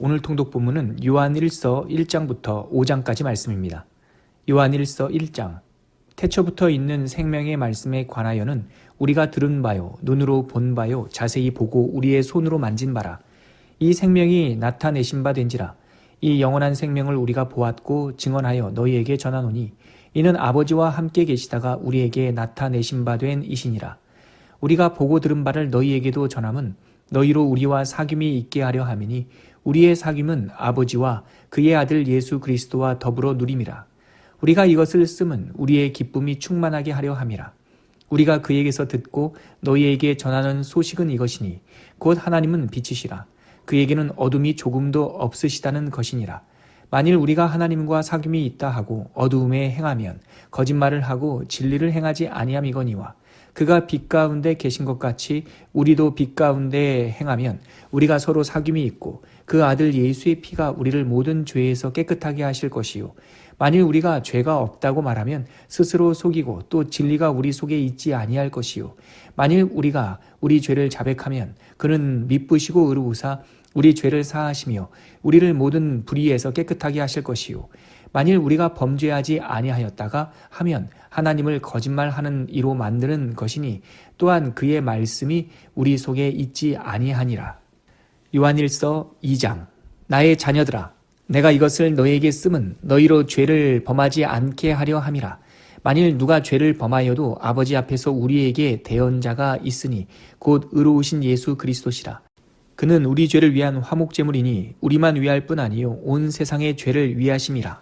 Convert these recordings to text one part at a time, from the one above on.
오늘 통독 본문은 요한 1서 1장부터 5장까지 말씀입니다. 요한 1서 1장. 태초부터 있는 생명의 말씀에 관하여는 우리가 들은 바요, 눈으로 본 바요, 자세히 보고 우리의 손으로 만진 바라. 이 생명이 나타내신 바 된지라. 이 영원한 생명을 우리가 보았고 증언하여 너희에게 전하노니 이는 아버지와 함께 계시다가 우리에게 나타내신 바 된 이시니라. 우리가 보고 들은 바를 너희에게도 전함은 너희로 우리와 사귐이 있게 하려 함이니 우리의 사귐은 아버지와 그의 아들 예수 그리스도와 더불어 누림이라. 우리가 이것을 쓰면 우리의 기쁨이 충만하게 하려 함이라. 우리가 그에게서 듣고 너희에게 전하는 소식은 이것이니 곧 하나님은 빛이시라. 그에게는 어둠이 조금도 없으시다는 것이니라. 만일 우리가 하나님과 사귐이 있다 하고 어두움에 행하면 거짓말을 하고 진리를 행하지 아니함이거니와 그가 빛 가운데 계신 것 같이 우리도 빛 가운데 행하면 우리가 서로 사귐이 있고 그 아들 예수의 피가 우리를 모든 죄에서 깨끗하게 하실 것이요. 만일 우리가 죄가 없다고 말하면 스스로 속이고 또 진리가 우리 속에 있지 아니할 것이요. 만일 우리가 우리 죄를 자백하면 그는 미쁘시고 의로우사 우리 죄를 사하시며 우리를 모든 불의에서 깨끗하게 하실 것이요. 만일 우리가 범죄하지 아니하였다가 하면 하나님을 거짓말하는 이로 만드는 것이니 또한 그의 말씀이 우리 속에 있지 아니하니라. 요한일서 2장. 나의 자녀들아, 내가 이것을 너희에게 쓰면 너희로 죄를 범하지 않게 하려 함이라. 만일 누가 죄를 범하여도 아버지 앞에서 우리에게 대언자가 있으니 곧 의로우신 예수 그리스도시라. 그는 우리 죄를 위한 화목제물이니 우리만 위할 뿐 아니요 온 세상의 죄를 위하심이라.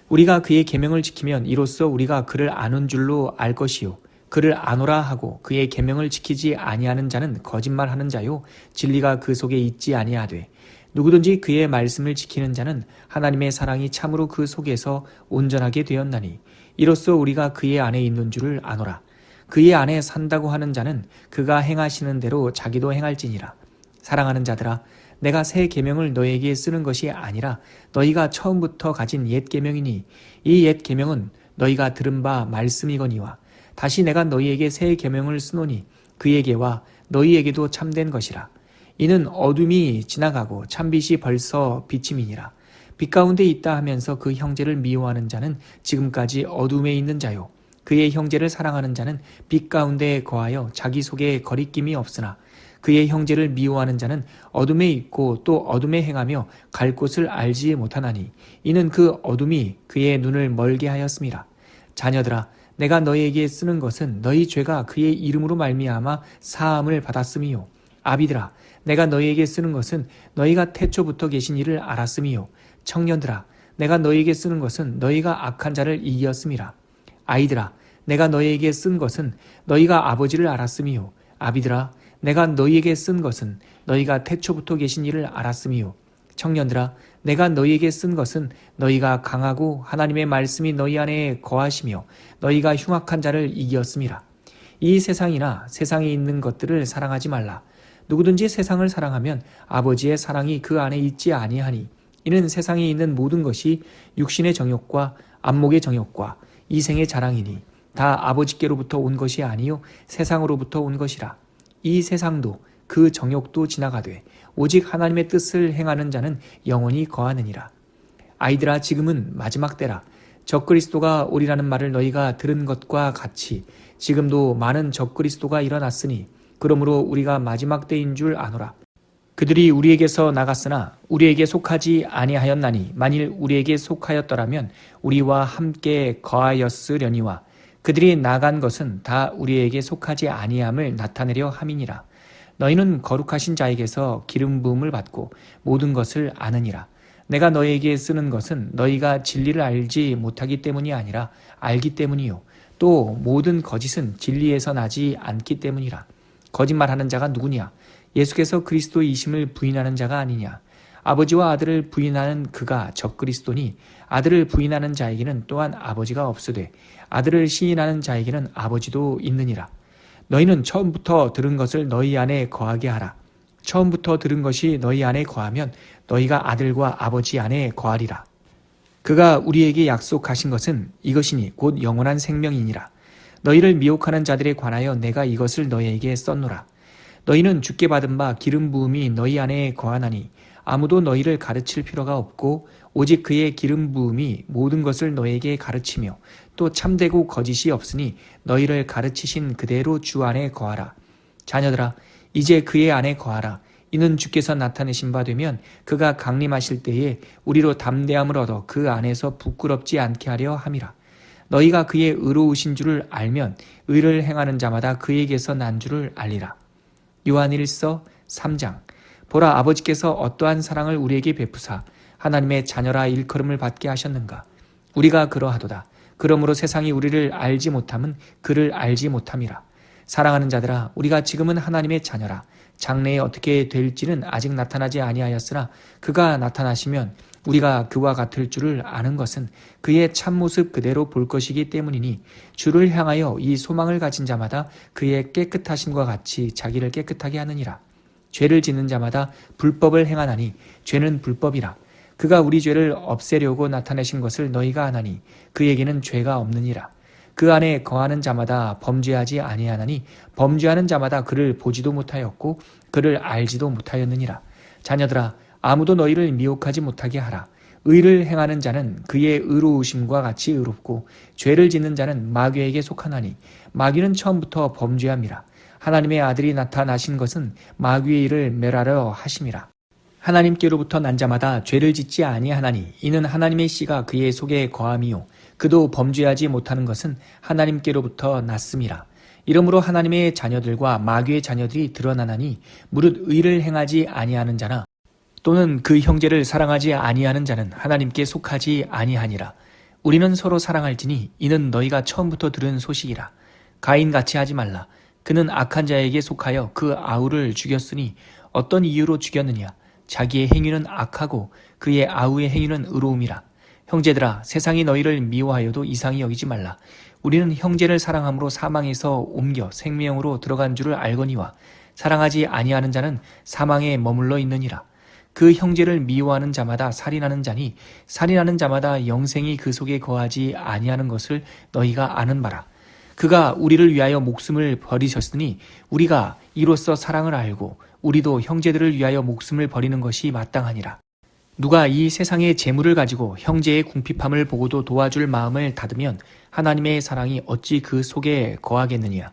우리가 그의 계명을 지키면 이로써 우리가 그를 아는 줄로 알 것이요. 그를 아노라 하고 그의 계명을 지키지 아니하는 자는 거짓말하는 자요 진리가 그 속에 있지 아니하되 누구든지 그의 말씀을 지키는 자는 하나님의 사랑이 참으로 그 속에서 온전하게 되었나니 이로써 우리가 그의 안에 있는 줄을 아노라. 그의 안에 산다고 하는 자는 그가 행하시는 대로 자기도 행할지니라. 사랑하는 자들아, 내가 새 계명을 너희에게 쓰는 것이 아니라 너희가 처음부터 가진 옛 계명이니 이 옛 계명은 너희가 들은 바 말씀이거니와 다시 내가 너희에게 새 계명을 쓰노니 그에게와 너희에게도 참된 것이라. 이는 어둠이 지나가고 참빛이 벌써 비침이니라. 빛 가운데 있다 하면서 그 형제를 미워하는 자는 지금까지 어둠에 있는 자요. 그의 형제를 사랑하는 자는 빛 가운데 거하여 자기 속에 거리낌이 없으나 그의 형제를 미워하는 자는 어둠에 있고 또 어둠에 행하며 갈 곳을 알지 못하나니 이는 그 어둠이 그의 눈을 멀게 하였음이라. 자녀들아, 내가 너희에게 쓰는 것은 너희 죄가 그의 이름으로 말미암아 사함을 받았음이요. 아비들아, 내가 너희에게 쓰는 것은 너희가 태초부터 계신 이를 알았음이요. 청년들아, 내가 너희에게 쓰는 것은 너희가 악한 자를 이기었음이라. 아이들아, 내가 너희에게 쓴 것은 너희가 아버지를 알았음이요. 아비들아, 내가 너희에게 쓴 것은 너희가 태초부터 계신 이를 알았음이요. 청년들아, 내가 너희에게 쓴 것은 너희가 강하고 하나님의 말씀이 너희 안에 거하시며 너희가 흉악한 자를 이기었음이라. 이 세상이나 세상에 있는 것들을 사랑하지 말라. 누구든지 세상을 사랑하면 아버지의 사랑이 그 안에 있지 아니하니 이는 세상에 있는 모든 것이 육신의 정욕과 안목의 정욕과 이생의 자랑이니 다 아버지께로부터 온 것이 아니요 세상으로부터 온 것이라. 이 세상도 그 정욕도 지나가되 오직 하나님의 뜻을 행하는 자는 영원히 거하느니라. 아이들아, 지금은 마지막 때라. 적그리스도가 오리라는 말을 너희가 들은 것과 같이 지금도 많은 적그리스도가 일어났으니 그러므로 우리가 마지막 때인 줄 아노라. 그들이 우리에게서 나갔으나 우리에게 속하지 아니하였나니 만일 우리에게 속하였더라면 우리와 함께 거하였으려니와 그들이 나간 것은 다 우리에게 속하지 아니함을 나타내려 함이니라. 너희는 거룩하신 자에게서 기름 부음을 받고 모든 것을 아느니라. 내가 너희에게 쓰는 것은 너희가 진리를 알지 못하기 때문이 아니라 알기 때문이요. 또 모든 거짓은 진리에서 나지 않기 때문이라. 거짓말하는 자가 누구냐? 예수께서 그리스도이심을 부인하는 자가 아니냐? 아버지와 아들을 부인하는 그가 적그리스도니 아들을 부인하는 자에게는 또한 아버지가 없으되 아들을 시인하는 자에게는 아버지도 있느니라. 너희는 처음부터 들은 것을 너희 안에 거하게 하라. 처음부터 들은 것이 너희 안에 거하면 너희가 아들과 아버지 안에 거하리라. 그가 우리에게 약속하신 것은 이것이니 곧 영원한 생명이니라. 너희를 미혹하는 자들에 관하여 내가 이것을 너희에게 썼노라. 너희는 주께 받은 바 기름 부음이 너희 안에 거하나니 아무도 너희를 가르칠 필요가 없고 오직 그의 기름 부음이 모든 것을 너에게 가르치며 또 참되고 거짓이 없으니 너희를 가르치신 그대로 주 안에 거하라. 자녀들아, 이제 그의 안에 거하라. 이는 주께서 나타내신 바 되면 그가 강림하실 때에 우리로 담대함을 얻어 그 안에서 부끄럽지 않게 하려 함이라. 너희가 그의 의로우신 줄을 알면 의를 행하는 자마다 그에게서 난 줄을 알리라. 요한 1서 3장. 보라, 아버지께서 어떠한 사랑을 우리에게 베푸사 하나님의 자녀라 일컬음을 받게 하셨는가. 우리가 그러하도다. 그러므로 세상이 우리를 알지 못함은 그를 알지 못함이라. 사랑하는 자들아, 우리가 지금은 하나님의 자녀라. 장래에 어떻게 될지는 아직 나타나지 아니하였으나 그가 나타나시면 우리가 그와 같을 줄을 아는 것은 그의 참모습 그대로 볼 것이기 때문이니 주를 향하여 이 소망을 가진 자마다 그의 깨끗하심과 같이 자기를 깨끗하게 하느니라. 죄를 짓는 자마다 불법을 행하나니 죄는 불법이라. 그가 우리 죄를 없애려고 나타내신 것을 너희가 아나니 그에게는 죄가 없느니라. 그 안에 거하는 자마다 범죄하지 아니하나니 범죄하는 자마다 그를 보지도 못하였고 그를 알지도 못하였느니라. 자녀들아, 아무도 너희를 미혹하지 못하게 하라. 의를 행하는 자는 그의 의로우심과 같이 의롭고 죄를 짓는 자는 마귀에게 속하나니 마귀는 처음부터 범죄함이라. 하나님의 아들이 나타나신 것은 마귀의 일을 멸하려 하심이라. 하나님께로부터 난 자마다 죄를 짓지 아니하나니 이는 하나님의 씨가 그의 속에 거함이요 그도 범죄하지 못하는 것은 하나님께로부터 났음이라. 이러므로 하나님의 자녀들과 마귀의 자녀들이 드러나나니 무릇 의를 행하지 아니하는 자나 또는 그 형제를 사랑하지 아니하는 자는 하나님께 속하지 아니하니라. 우리는 서로 사랑할지니 이는 너희가 처음부터 들은 소식이라. 가인같이 하지 말라. 그는 악한 자에게 속하여 그 아우를 죽였으니 어떤 이유로 죽였느냐. 자기의 행위는 악하고 그의 아우의 행위는 의로움이라. 형제들아, 세상이 너희를 미워하여도 이상히 여기지 말라. 우리는 형제를 사랑함으로 사망에서 옮겨 생명으로 들어간 줄을 알거니와 사랑하지 아니하는 자는 사망에 머물러 있느니라. 그 형제를 미워하는 자마다 살인하는 자니 살인하는 자마다 영생이 그 속에 거하지 아니하는 것을 너희가 아는 바라. 그가 우리를 위하여 목숨을 버리셨으니 우리가 이로써 사랑을 알고 우리도 형제들을 위하여 목숨을 버리는 것이 마땅하니라. 누가 이 세상의 재물을 가지고 형제의 궁핍함을 보고도 도와줄 마음을 닫으면 하나님의 사랑이 어찌 그 속에 거하겠느냐.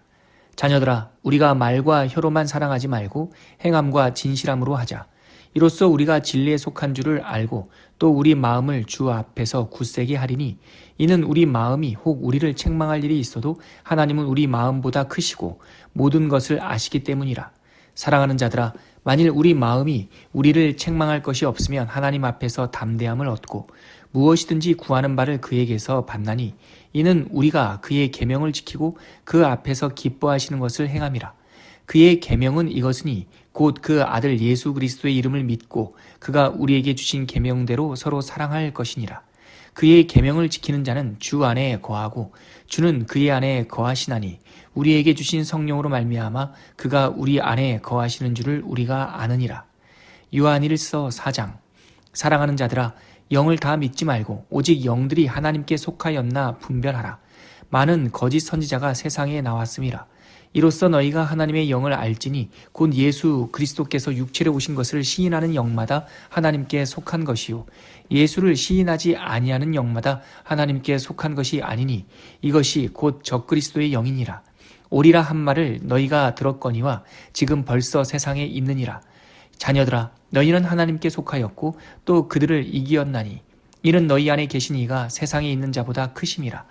자녀들아, 우리가 말과 혀로만 사랑하지 말고 행함과 진실함으로 하자. 이로써 우리가 진리에 속한 줄을 알고 또 우리 마음을 주 앞에서 굳세게 하리니 이는 우리 마음이 혹 우리를 책망할 일이 있어도 하나님은 우리 마음보다 크시고 모든 것을 아시기 때문이라. 사랑하는 자들아, 만일 우리 마음이 우리를 책망할 것이 없으면 하나님 앞에서 담대함을 얻고 무엇이든지 구하는 바를 그에게서 받나니 이는 우리가 그의 계명을 지키고 그 앞에서 기뻐하시는 것을 행함이라. 그의 계명은 이것이니 곧 그 아들 예수 그리스도의 이름을 믿고 그가 우리에게 주신 계명대로 서로 사랑할 것이니라. 그의 계명을 지키는 자는 주 안에 거하고 주는 그의 안에 거하시나니 우리에게 주신 성령으로 말미암아 그가 우리 안에 거하시는 줄을 우리가 아느니라. 요한 1서 4장. 사랑하는 자들아, 영을 다 믿지 말고 오직 영들이 하나님께 속하였나 분별하라. 많은 거짓 선지자가 세상에 나왔음이라. 이로써 너희가 하나님의 영을 알지니 곧 예수 그리스도께서 육체로 오신 것을 시인하는 영마다 하나님께 속한 것이요 예수를 시인하지 아니하는 영마다 하나님께 속한 것이 아니니 이것이 곧 적그리스도의 영이니라. 오리라 한 말을 너희가 들었거니와 지금 벌써 세상에 있느니라. 자녀들아, 너희는 하나님께 속하였고 또 그들을 이기었나니 이는 너희 안에 계신 이가 세상에 있는 자보다 크심이라.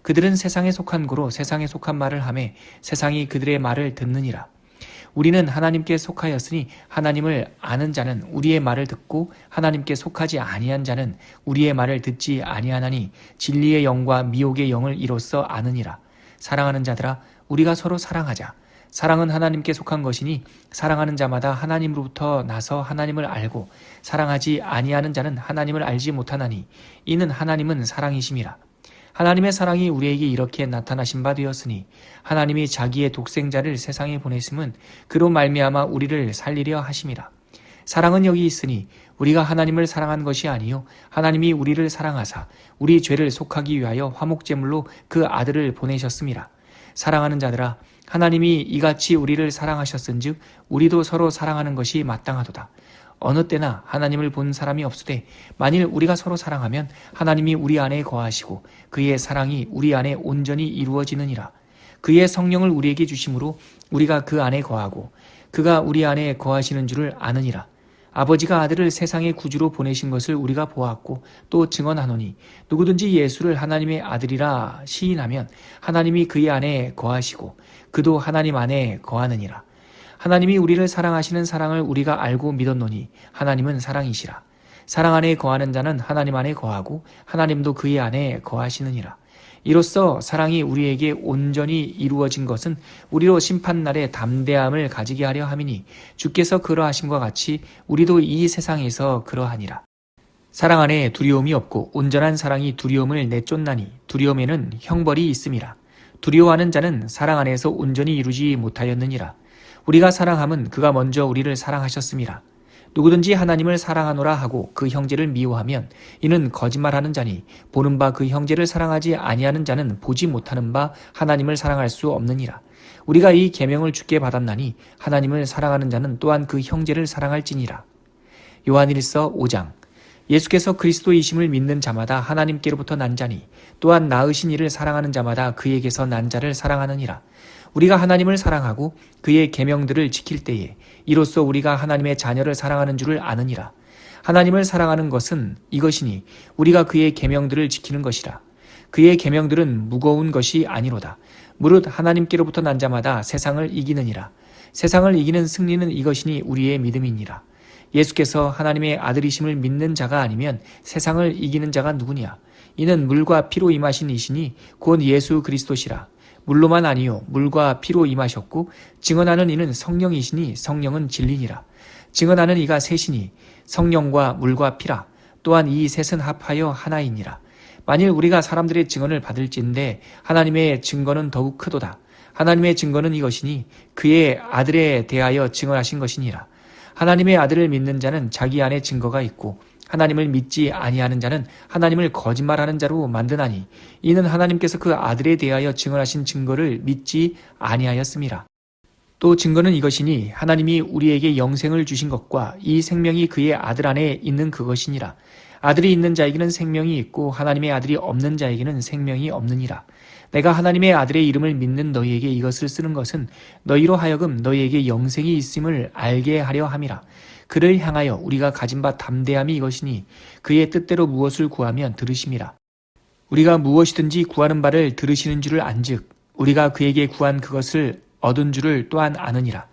그들은 세상에 속한 고로 세상에 속한 말을 하매 세상이 그들의 말을 듣느니라. 우리는 하나님께 속하였으니 하나님을 아는 자는 우리의 말을 듣고 하나님께 속하지 아니한 자는 우리의 말을 듣지 아니하나니 진리의 영과 미혹의 영을 이로써 아느니라. 사랑하는 자들아, 우리가 서로 사랑하자. 사랑은 하나님께 속한 것이니 사랑하는 자마다 하나님으로부터 나서 하나님을 알고 사랑하지 아니하는 자는 하나님을 알지 못하나니 이는 하나님은 사랑이심이라. 하나님의 사랑이 우리에게 이렇게 나타나신 바 되었으니 하나님이 자기의 독생자를 세상에 보내심은 그로 말미암아 우리를 살리려 하심이라. 사랑은 여기 있으니 우리가 하나님을 사랑한 것이 아니요 하나님이 우리를 사랑하사 우리 죄를 속하기 위하여 화목제물로 그 아들을 보내셨음이라. 사랑하는 자들아, 하나님이 이같이 우리를 사랑하셨은즉 우리도 서로 사랑하는 것이 마땅하도다. 어느 때나 하나님을 본 사람이 없으되 만일 우리가 서로 사랑하면 하나님이 우리 안에 거하시고 그의 사랑이 우리 안에 온전히 이루어지느니라. 그의 성령을 우리에게 주심으로 우리가 그 안에 거하고 그가 우리 안에 거하시는 줄을 아느니라. 아버지가 아들을 세상의 구주로 보내신 것을 우리가 보았고 또 증언하노니 누구든지 예수를 하나님의 아들이라 시인하면 하나님이 그의 안에 거하시고 그도 하나님 안에 거하느니라. 하나님이 우리를 사랑하시는 사랑을 우리가 알고 믿었노니 하나님은 사랑이시라. 사랑 안에 거하는 자는 하나님 안에 거하고 하나님도 그의 안에 거하시느니라. 이로써 사랑이 우리에게 온전히 이루어진 것은 우리로 심판날에 담대함을 가지게 하려 함이니 주께서 그러하심과 같이 우리도 이 세상에서 그러하니라. 사랑 안에 두려움이 없고 온전한 사랑이 두려움을 내쫓나니 두려움에는 형벌이 있음이라. 두려워하는 자는 사랑 안에서 온전히 이루지 못하였느니라. 우리가 사랑함은 그가 먼저 우리를 사랑하셨음이라. 누구든지 하나님을 사랑하노라 하고 그 형제를 미워하면 이는 거짓말하는 자니 보는 바 그 형제를 사랑하지 아니하는 자는 보지 못하는 바 하나님을 사랑할 수 없느니라. 우리가 이 계명을 주께 받았나니 하나님을 사랑하는 자는 또한 그 형제를 사랑할지니라. 요한일서 5장. 예수께서 그리스도이심을 믿는 자마다 하나님께로부터 난 자니 또한 낳으신 이를 사랑하는 자마다 그에게서 난 자를 사랑하느니라. 우리가 하나님을 사랑하고 그의 계명들을 지킬 때에 이로써 우리가 하나님의 자녀를 사랑하는 줄을 아느니라. 하나님을 사랑하는 것은 이것이니 우리가 그의 계명들을 지키는 것이라. 그의 계명들은 무거운 것이 아니로다. 무릇 하나님께로부터 난 자마다 세상을 이기느니라. 세상을 이기는 승리는 이것이니 우리의 믿음이니라. 예수께서 하나님의 아들이심을 믿는 자가 아니면 세상을 이기는 자가 누구냐? 이는 물과 피로 임하신 이시니 곧 예수 그리스도시라. 물로만 아니요 물과 피로 임하셨고 증언하는 이는 성령이시니 성령은 진리니라. 증언하는 이가 셋이니 성령과 물과 피라. 또한 이 셋은 합하여 하나이니라. 만일 우리가 사람들의 증언을 받을진대 하나님의 증거는 더욱 크도다. 하나님의 증거는 이것이니 그의 아들에 대하여 증언하신 것이니라. 하나님의 아들을 믿는 자는 자기 안에 증거가 있고 하나님을 믿지 아니하는 자는 하나님을 거짓말하는 자로 만드나니 이는 하나님께서 그 아들에 대하여 증언하신 증거를 믿지 아니하였음이라. 또 증거는 이것이니 하나님이 우리에게 영생을 주신 것과 이 생명이 그의 아들 안에 있는 그것이니라. 아들이 있는 자에게는 생명이 있고 하나님의 아들이 없는 자에게는 생명이 없느니라. 내가 하나님의 아들의 이름을 믿는 너희에게 이것을 쓰는 것은 너희로 하여금 너희에게 영생이 있음을 알게 하려 함이라. 그를 향하여 우리가 가진 바 담대함이 이것이니 그의 뜻대로 무엇을 구하면 들으심이라. 우리가 무엇이든지 구하는 바를 들으시는 줄을 안즉 우리가 그에게 구한 그것을 얻은 줄을 또한 아느니라.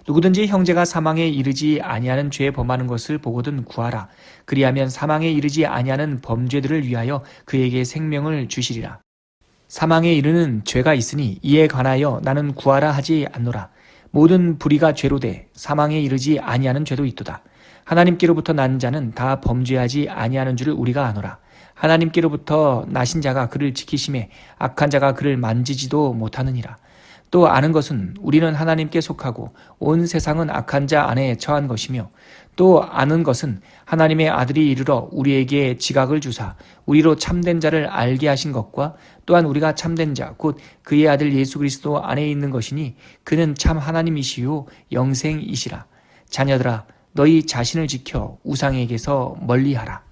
누구든지 형제가 사망에 이르지 아니하는 죄 범하는 것을 보거든 구하라. 그리하면 사망에 이르지 아니하는 범죄들을 위하여 그에게 생명을 주시리라. 사망에 이르는 죄가 있으니 이에 관하여 나는 구하라 하지 않노라. 모든 불의가 죄로 돼 사망에 이르지 아니하는 죄도 있도다. 하나님께로부터 난 자는 다 범죄하지 아니하는 줄을 우리가 아노라. 하나님께로부터 나신 자가 그를 지키심에 악한 자가 그를 만지지도 못하느니라. 또 아는 것은 우리는 하나님께 속하고 온 세상은 악한 자 안에 처한 것이며 또 아는 것은 하나님의 아들이 이르러 우리에게 지각을 주사 우리로 참된 자를 알게 하신 것과 또한 우리가 참된 자 곧 그의 아들 예수 그리스도 안에 있는 것이니 그는 참 하나님이시요 영생이시라. 자녀들아 너희 자신을 지켜 우상에게서 멀리하라.